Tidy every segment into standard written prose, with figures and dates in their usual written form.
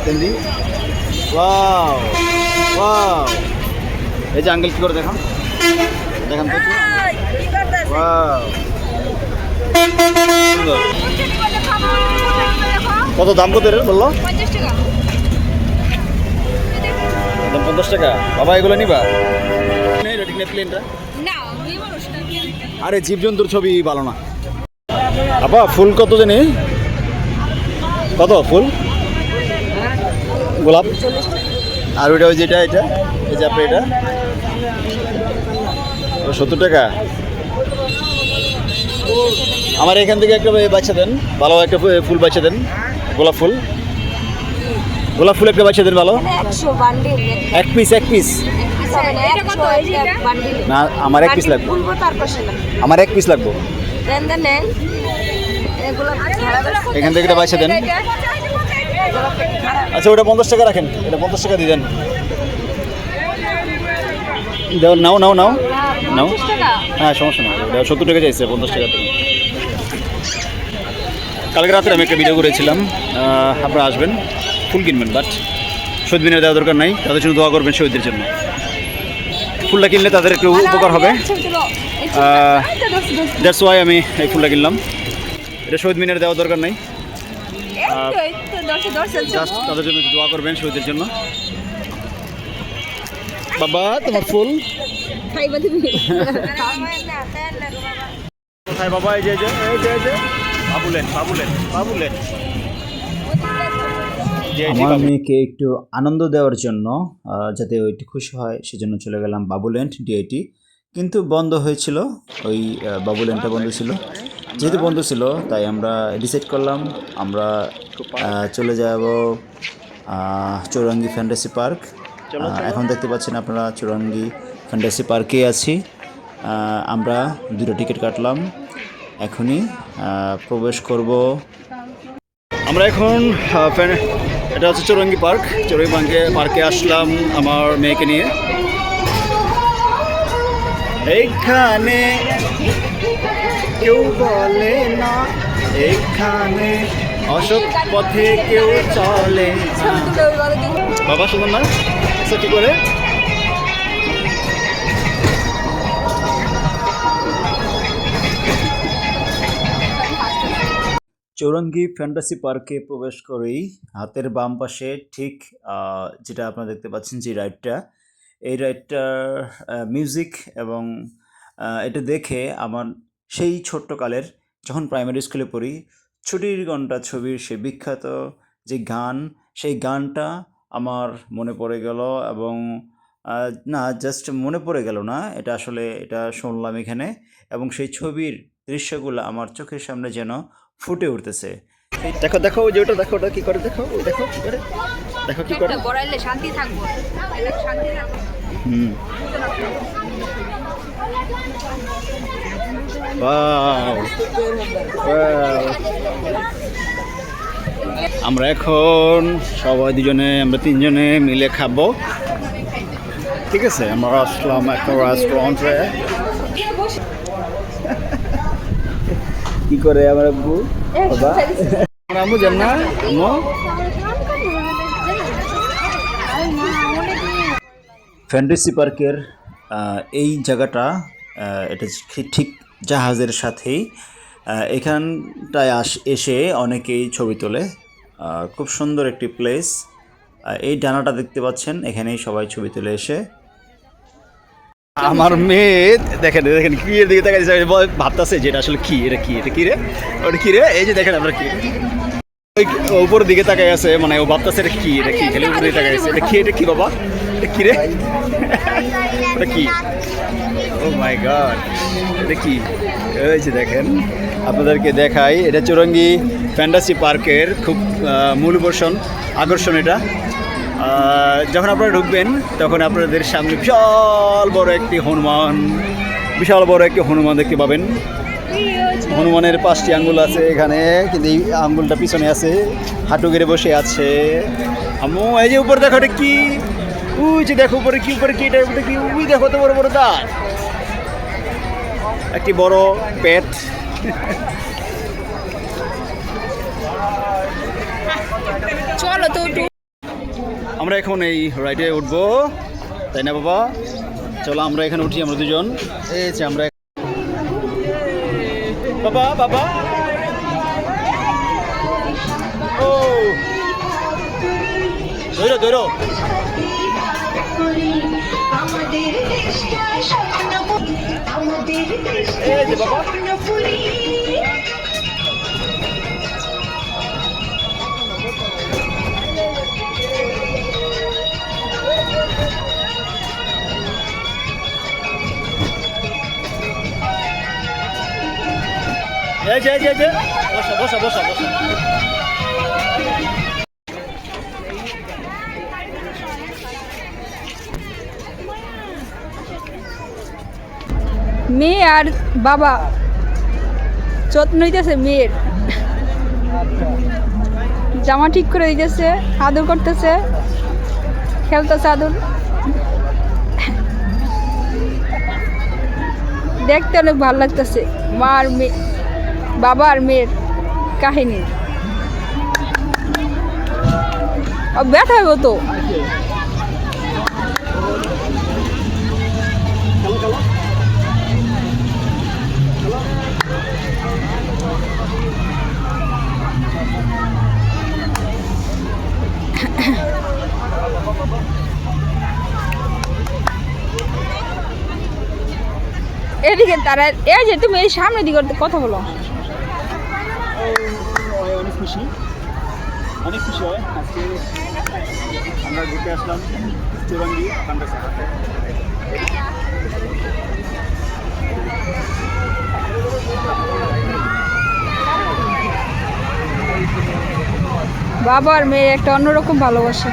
তেমনি wow wow, এই যে আঙ্কেল কি করে দেখান দেখান তো ওয়াও, সুন্দর। কত দাম কত এর বললো? 50 টাকা। বাবা এগুলো নিবা? প্লেনটা আরে জীবজন্তুর ছবি ভালো না। আপা ফুল কত জানি? কত ফুল? গোলাপ। আর ওইটা ওই যেটা এটা এই যে আপনি এটা 70 টাকা। আমার এখান থেকে একটা বাচ্চা দেন, ভালো একটা ফুল বাচ্চা দেন। গোলাপ ফুল, গোলাপ ফুল একটা বাচ্চা দেন ভালো। এক পিস না, আমার এক পিস লাগবে। আমার এক পিস লাগবে। এখান থেকে একটা বাচ্চা দেন। আচ্ছা ওটা 50 টাকা রাখেন, এটা 50 টাকা দিয়ে দেন। নাও নাও নাও নাও। হ্যাঁ সমস্যা না, 70 টাকা চাইছে, 50 টাকা দেবেন। কালকে রাত্রে আমি একটা ভিডিও করেছিলাম, আপনারা আসবেন ফুল কিনবেন, বাট শহীদ মিনারে দেওয়ার দরকার নাই, তাদের জন্য দোয়া করবেন শহীদদের জন্য। ফুলটা কিনলে তাদের একটু উপকার হবে, দ্যাটস ওয়াই আমি এই ফুলটা কিনলাম। এটা শহীদ মিনারে দেওয়ার দরকার নাই, জাস্ট তাদের জন্য দোয়া করবেন শহীদদের জন্য। বাবা তোমার ফুল কোথায় বাবা? এই যে বাবুলেন বাবুলেন বাবুলেন। আমার মেয়েকে একটু আনন্দ দেওয়ার জন্য, যাতে ও একটু খুশি হয়, সেজন্য চলে গেলাম বাবুল্যান্ড ডিআইটি। কিন্তু বন্ধ হয়েছিল, ওই বাবুল্যান্ডটা বন্ধ ছিল। যেহেতু বন্ধ ছিল তাই আমরা ডিসাইড করলাম আমরা চলে যাব চৌরঙ্গি ফ্যান্টাসি পার্ক। এখন দেখতে পাচ্ছেন আপনারা চৌরঙ্গি ফ্যান্টাসি পার্কে আছি। আমরা 2টা টিকিট কাটলাম, এখনই প্রবেশ করব আমরা। এখন এটা হচ্ছে চৌরঙ্গি পার্ক। চৌরঙ্গি পার্কে আসলাম আমার মেয়েকে নিয়ে। এইখানে কেউ বলে না, এখানে অসৎ পথে কেউ চলে না। বাবা শুনুন না কি করে? চৌরঙ্গি ফ্যান্টাসি পার্কে প্রবেশ করেই হাতের বাম পাশে ঠিক যেটা আপনারা দেখতে পাচ্ছেন যে রাইডটা, এই রাইডটার মিউজিক এবং এটা দেখে আমার সেই ছোট্টকালের যখন প্রাইমারি স্কুলে পড়ি ছুটির ঘন্টা ছবির সে বিখ্যাত যে গান, সেই গানটা আমার মনে পড়ে গেল। এবং না জাস্ট মনে পড়ে গেল না, এটা আসলে এটা শুনলাম এখানে, এবং সেই ছবির দৃশ্যগুলো আমার চোখের সামনে যেন ফুটে উঠতেছে। দেখো দেখো ওই যে ওটা দেখো, ওটা কি করে দেখো, দেখো কি করে, দেখো কি করে। গড়াইলে শান্তি থাকবো, শান্তি থাকবো। ওয়াও আমরা এখন সবাই আমরা 3জনে মিলে খাবো, ঠিক আছে? আমরা আসলাম একটা রেস্টুরেন্টে। কি করে আমার আব্বু বাবা আম্মু জান না আম্মু? ফ্যান্টাসি পার্কের এই জায়গাটা, এটা ঠিক জাহাজের সাথেই। এখানটায় এসে অনেকেই ছবি তোলে, খুব সুন্দর একটি প্লেস। এই ডানাটা দেখতে পাচ্ছেন, এখানেই সবাই ছবি তুলে এসে। আমার মেয়ে দেখেন দেখেন কি এর দিকে তাকাইছে, ভাবতেছে যে এটা আসলে কি, এটা কি, এটা কি রে, ওটা কি রে। এই যে দেখেন আমরা কি ওই উপরের দিকে তাকাই আছে, মানে ও ভাবতেছে এটা কি, এটা কি, খেলে উপরে তাকাই আছে। এটা কি, এটা কি বাবা, এটা কি রে, ওটা কি? ও মাই গড, এটা কি? এই যে দেখেন আপনাদেরকে দেখাই, এটা চৌরঙ্গি ফ্যান্টাসি পার্কের খুব মূল আকর্ষণ এটা। যখন আপনারা ঢুকবেন তখন আপনাদের সামনে বিশাল বড় একটি হনুমান দেখতে পাবেন। হনুমানের 5টি আঙ্গুল আছে এখানে, কিন্তু এই আঙ্গুলটা পিছনে আছে, হাঁটু গেড়ে বসে আছে। আম্মু এই যে উপরে দেখো, এটা কি? ওই যে দেখো উপরে কি, উপরে কি, এটা কি? ওই দেখো তো বড় বড় দাঁত, একটি বড় পেট। চলো তো একটু। আমরা এখন এই রাইডে উঠবো, তাই না বাবা? চলো আমরা এখানে উঠি, আমরা দুজন। এই যে আমরা বাবা বাবা ও ধরো ধরো। এই যে বাবা এই যে বসা বসা বসা বসা। মেয়ে আর বাবা যত্ন নিতেছে মেয়ের, জামা ঠিক করে দিতেছে, আদর করতেছে, খেলতেছে আদর। দেখতে অনেক ভালো লাগতেছে মা আর মেয়ে, বাবা আর মেয়ের কাহিনী। ব্যথা হইব তো। এদিকে তারা, এই যে তুমি এই সামনের দিকে কথা বলো। অনেক খুশি, অনেক খুশি হয় আজকে আমরা ঘুরতে আসলাম চৌরঙ্গি ফ্যান্টাসি পার্কে। বাবা আর মেয়ে একটা অন্যরকম ভালোবাসা।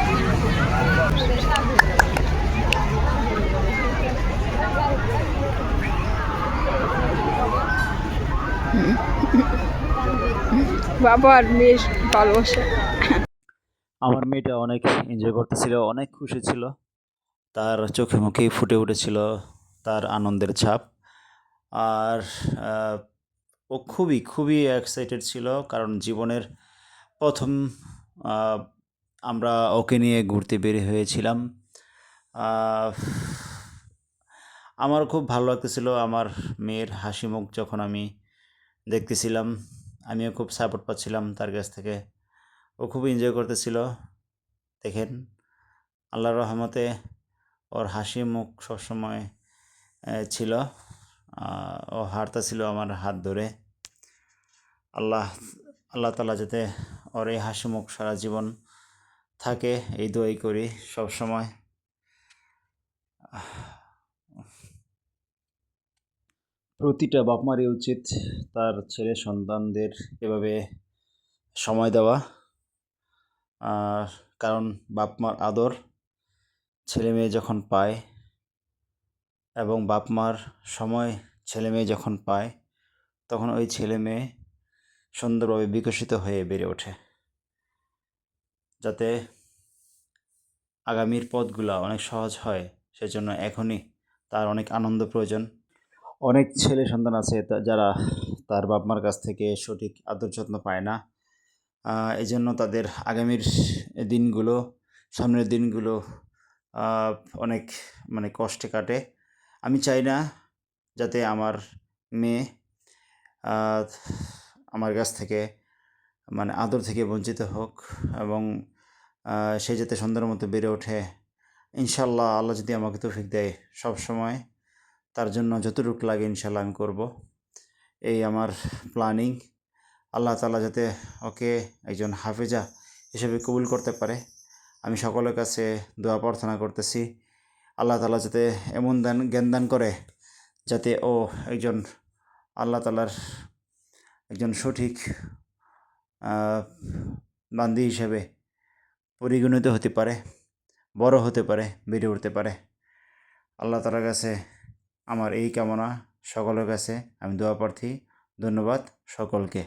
বাবা আর মেয়ের ভালোবাসা। আমার মেয়েটা অনেক এনজয় করতেছিল, অনেক খুশি ছিল, তার চোখে মুখেই ফুটে উঠেছিল তার আনন্দের ছাপ। আর ও খুবই খুবই এক্সাইটেড ছিল, কারণ জীবনের প্রথম আহ, আমরা ওকে নিয়ে ঘুরতে বের হয়েছিলাম। আহ, আমার খুব ভালো লাগতেছিল আমার মেয়ের হাসি মুখ যখন আমি দেখতেছিলাম। আমিও খুব সাপোর্ট পাচ্ছিলাম তার কাছ থেকে। ও খুব এনজয় করতেছিল। দেখেন, আল্লাহর রহমতে ওর হাসি মুখ সবসময় ছিল। ও হাঁটতেছিল আমার হাত ধরে। আল্লাহ আল্লাহ তাআলা যাতে ওর এই হাসি মুখ সারা জীবন থাকে, এই দোয়াই করি সব সময়। প্রতিটা বাপ মারই উচিত তার ছেলে সন্তানদের এভাবে সময় দেওয়া। আর কারণ বাপ মার আদর ছেলে মেয়ে যখন পায়, এবং বাপ মার সময় ছেলে মেয়ে যখন পায়, তখন ওই ছেলে মেয়ে সুন্দরভাবে বিকশিত হয়ে বেড়ে ওঠে, যাতে আগামীর পথগুলো অনেক সহজ হয়। সেজন্য এখনই তার অনেক আনন্দ প্রয়োজন। অনেক ছেলে সন্তান আছে যারা তার বাপ মার কাছ থেকে সঠিক আদর যত্ন পায় না। এই জন্য তাদের আগামীর দিনগুলো, সামনের দিনগুলো অনেক কষ্টে কাটে। আমি চাই না যাতে আমার মেয়ে আমার কাছ থেকে আদর থেকে বঞ্চিত হোক, এবং সে যাতে সুন্দর মতো বেড়ে ওঠে। ইনশাল্লাহ আল্লাহ যদি আমাকে তৌফিক দেয়, সব সময় তার জন্য যতটুকু লাগে ইনশাল্লাহ আমি করব। এই আমার প্ল্যানিং। আল্লাহ তাআলা যাতে ওকে একজন হাফেজা হিসেবে কবুল করতে পারে, আমি সকলের কাছে দোয়া প্রার্থনা করতেছি। আল্লাহ তাআলা যাতে এমন জ্ঞান দান করে যাতে ও একজন আল্লাহ তাআলার একজন সঠিক বান্দি হিসেবে পরিগণিত হতে পারে, বড় হতে পারে, বেড়ে উঠতে পারে। আল্লাহ তাআলার কাছে আমার এই কামনা, সকলের কাছে আমি দোয়া প্রার্থী। ধন্যবাদ সকলকে।